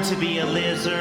to be a lizard.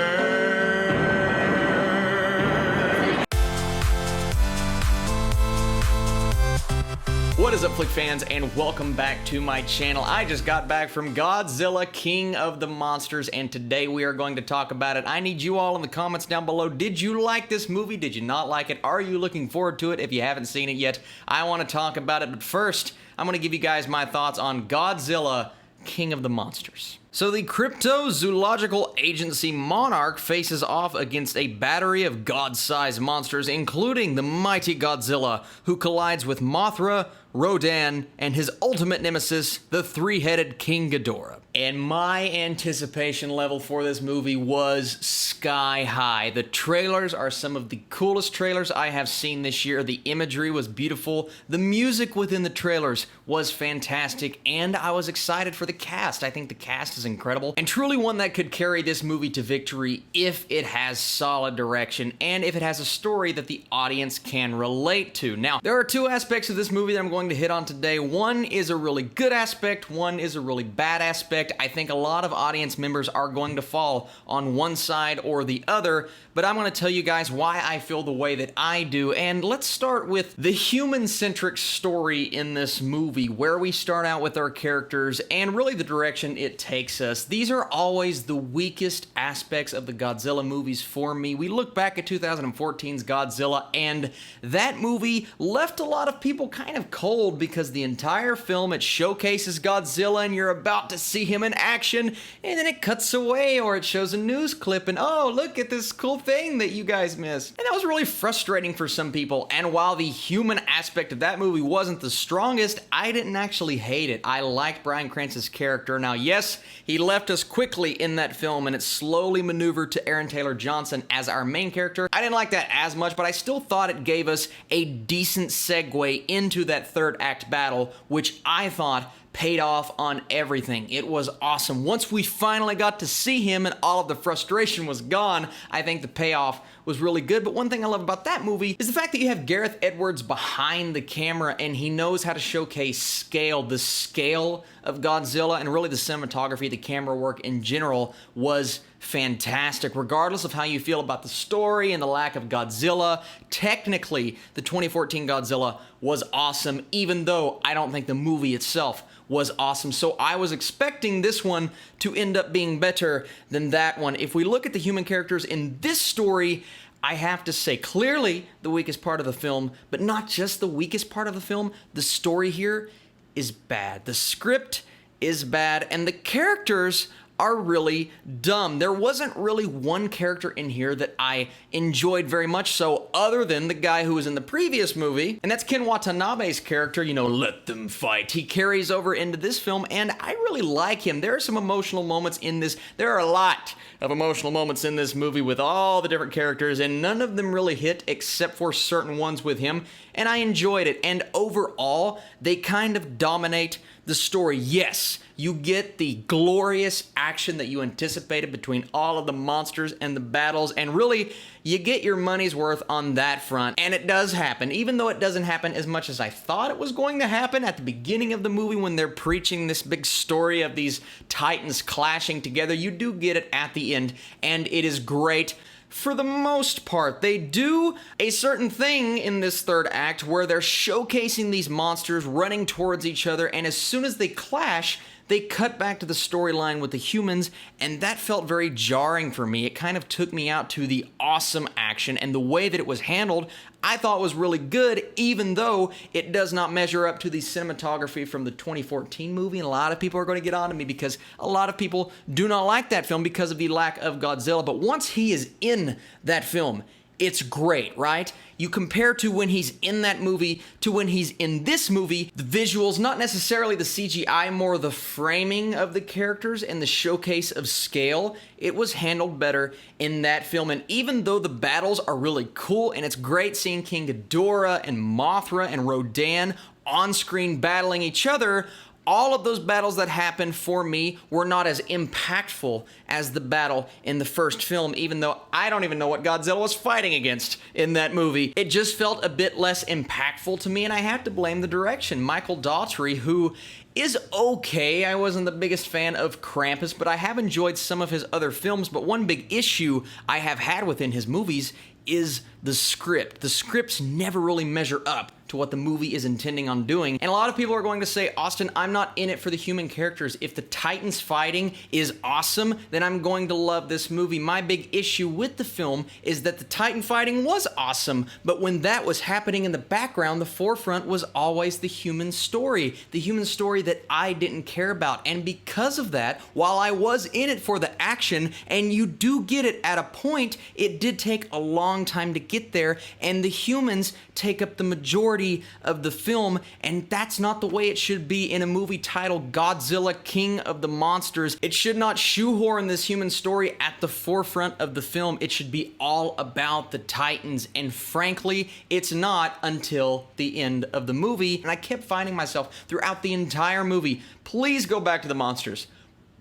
What is up, Flick fans, and welcome back to my channel. I just got back from Godzilla, King of the Monsters, and today we are going to talk about it. I need you all in the comments down below. Did you like this movie? Did you not like it? Are you looking forward to it? If you haven't seen it yet, I want to talk about it, but first, I'm going to give you guys my thoughts on Godzilla, King of the Monsters. So the cryptozoological agency Monarch faces off against a battery of god-sized monsters, including the mighty Godzilla, who collides with Mothra, Rodan, and his ultimate nemesis, the three-headed King Ghidorah. And my anticipation level for this movie was sky high. The trailers are some of the coolest trailers I have seen this year. The imagery was beautiful. The music within the trailers was fantastic, and I was excited for the cast. I think the cast is incredible, and truly one that could carry this movie to victory if it has solid direction and if it has a story that the audience can relate to. Now, there are two aspects of this movie that I'm going to hit on today. One is a really good aspect, one is a really bad aspect. I think a lot of audience members are going to fall on one side or the other, but I'm going to tell you guys why I feel the way that I do. And let's start with the human-centric story in this movie, where we start out with our characters and really the direction it takes us. These are always the weakest aspects of the Godzilla movies for me. We look back at 2014's Godzilla, and that movie left a lot of people kind of cold because the entire film, it showcases Godzilla and you're about to see him in action, and then it cuts away or it shows a news clip and oh, look at this cool thing that you guys missed. And that was really frustrating for some people, and while the human aspect of that movie wasn't the strongest, I didn't actually hate it. I liked Bryan Cranston's character. Now, yes, he left us quickly in that film and it slowly maneuvered to Aaron Taylor Johnson as our main character. I didn't like that as much, but I still thought it gave us a decent segue into that third act battle, which I thought paid off on everything. It was awesome. Once we finally got to see him and all of the frustration was gone, I think the payoff was really good. But one thing I love about that movie is the fact that you have Gareth Edwards behind the camera and he knows how to showcase scale. The scale of Godzilla and really the cinematography, the camera work in general was fantastic. Regardless of how you feel about the story and the lack of Godzilla, technically the 2014 Godzilla was awesome, even though I don't think the movie itself was awesome. So I was expecting this one to end up being better than that one. If we look at the human characters in this story, I have to say clearly the weakest part of the film, but not just the weakest part of the film. The story here is bad. The script is bad, and the characters are really dumb. There wasn't really one character in here that I enjoyed very much so, other than the guy who was in the previous movie, and that's Ken Watanabe's character, you know, let them fight. He carries over into this film, and I really like him. There are some emotional moments in this. There are a lot of emotional moments in this movie with all the different characters, and none of them really hit except for certain ones with him, and I enjoyed it. And overall, they kind of dominate the story. Yes, you get the glorious action that you anticipated between all of the monsters and the battles, and really, you get your money's worth on that front. And it does happen, even though it doesn't happen as much as I thought it was going to happen at the beginning of the movie when they're preaching this big story of these titans clashing together. You do get it at the end, and it is great. For the most part, they do a certain thing in this third act where they're showcasing these monsters running towards each other, and as soon as they clash, they cut back to the storyline with the humans, and that felt very jarring for me. It kind of took me out to the awesome action, and the way that it was handled, I thought was really good, even though it does not measure up to the cinematography from the 2014 movie, and a lot of people are going to get on to me because a lot of people do not like that film because of the lack of Godzilla, but once he is in that film, it's great, right? You compare to when he's in that movie to when he's in this movie, the visuals, not necessarily the CGI, more the framing of the characters and the showcase of scale, it was handled better in that film. And even though the battles are really cool and it's great seeing King Ghidorah and Mothra and Rodan on screen battling each other, all of those battles that happened for me were not as impactful as the battle in the first film, even though I don't even know what Godzilla was fighting against in that movie. It just felt a bit less impactful to me, and I have to blame the direction. Michael Daughtry, who is okay. I wasn't the biggest fan of Krampus, but I have enjoyed some of his other films. But one big issue I have had within his movies is the script. The scripts never really measure up to what the movie is intending on doing. And a lot of people are going to say, Austin, I'm not in it for the human characters. If the Titans fighting is awesome, then I'm going to love this movie. My big issue with the film is that the Titan fighting was awesome, but when that was happening in the background, the forefront was always the human story that I didn't care about. And because of that, while I was in it for the action, and you do get it at a point, it did take a long time to get there, and the humans take up the majority of the film, and that's not the way it should be in a movie titled Godzilla, King of the Monsters. It should not shoehorn this human story at the forefront of the film. It should be all about the Titans, and frankly, it's not until the end of the movie. And I kept finding myself throughout the entire movie, please go back to the monsters.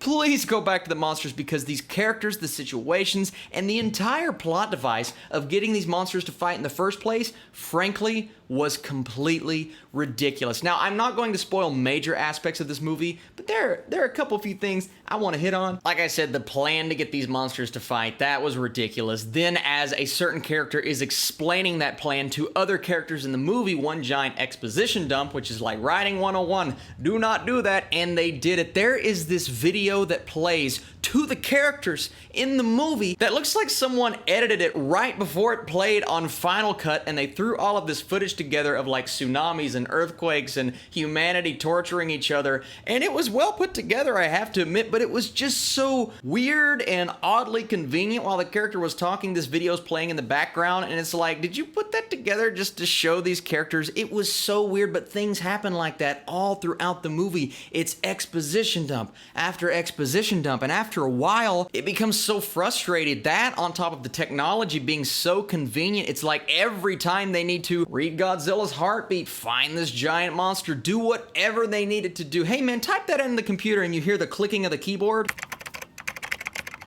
Please go back to the monsters, because these characters, the situations, and the entire plot device of getting these monsters to fight in the first place, frankly, was completely ridiculous. Now, I'm not going to spoil major aspects of this movie, but there are a couple few things I want to hit on. Like I said, the plan to get these monsters to fight, that was ridiculous. Then, as a certain character is explaining that plan to other characters in the movie, one giant exposition dump, which is like writing 101, do not do that, and they did it. There is this video that plays to the characters in the movie that looks like someone edited it right before it played on Final Cut, and they threw all of this footage together of like tsunamis and earthquakes and humanity torturing each other, and it was well put together, I have to admit, but it was just so weird and oddly convenient. While the character was talking, this video's playing in the background, and it's like, did you put that together just to show these characters? It was so weird, but things happen like that all throughout the movie. It's exposition dump after exposition dump, and after a while, it becomes so frustrated. That on top of the technology being so convenient, it's like every time they need to read Godzilla's heartbeat, find this giant monster, do whatever they needed to do. Hey man, type that in the computer and you hear the clicking of the keyboard.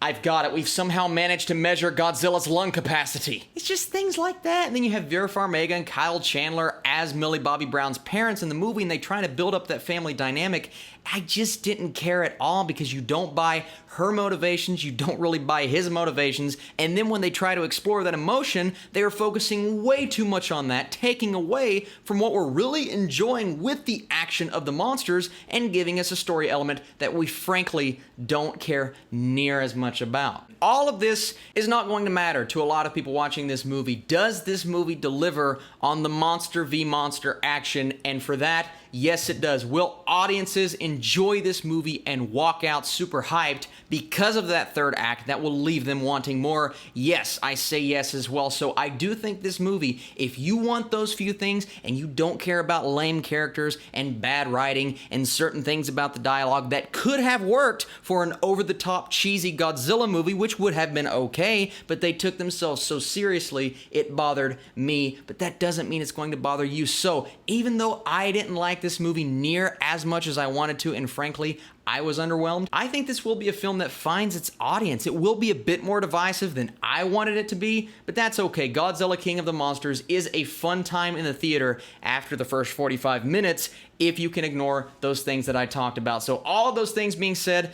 I've got it. We've somehow managed to measure Godzilla's lung capacity. It's just things like that. And then you have Vera Farmiga and Kyle Chandler as Millie Bobby Brown's parents in the movie, and they try to build up that family dynamic. I just didn't care at all, because you don't buy her motivations, you don't really buy his motivations, and then when they try to explore that emotion, they are focusing way too much on that, taking away from what we're really enjoying with the action of the monsters and giving us a story element that we frankly don't care near as much about. All of this is not going to matter to a lot of people watching this movie. Does this movie deliver on the monster v monster action? And for that, yes, it does. Will audiences enjoy this movie and walk out super hyped because of that third act that will leave them wanting more? Yes, I say yes as well. So I do think this movie, if you want those few things and you don't care about lame characters and bad writing and certain things about the dialogue that could have worked for an over-the-top cheesy Godzilla movie, which would have been okay, but they took themselves so seriously, it bothered me. But that doesn't mean it's going to bother you. So even though I didn't like this movie near as much as I wanted to, and frankly, I was underwhelmed, I think this will be a film that finds its audience. It will be a bit more divisive than I wanted it to be, but that's okay. Godzilla, King of the Monsters is a fun time in the theater after the first 45 minutes, if you can ignore those things that I talked about. So all of those things being said,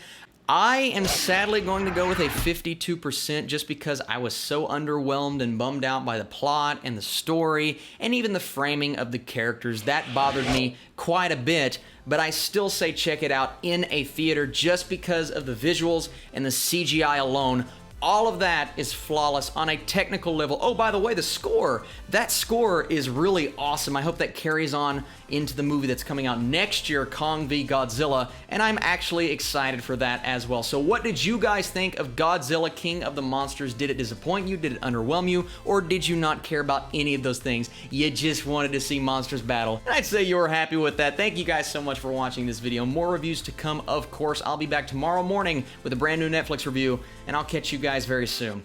I am sadly going to go with a 52%, just because I was so underwhelmed and bummed out by the plot and the story and even the framing of the characters. That bothered me quite a bit, but I still say check it out in a theater just because of the visuals and the CGI alone. All of that is flawless on a technical level. Oh, by the way, the score. That score is really awesome. I hope that carries on into the movie that's coming out next year, Kong v. Godzilla, and I'm actually excited for that as well. So what did you guys think of Godzilla, King of the Monsters? Did it disappoint you? Did it underwhelm you? Or did you not care about any of those things? You just wanted to see monsters battle. And I'd say you were happy with that. Thank you guys so much for watching this video. More reviews to come, of course. I'll be back tomorrow morning with a brand new Netflix review, and I'll catch you guys very soon.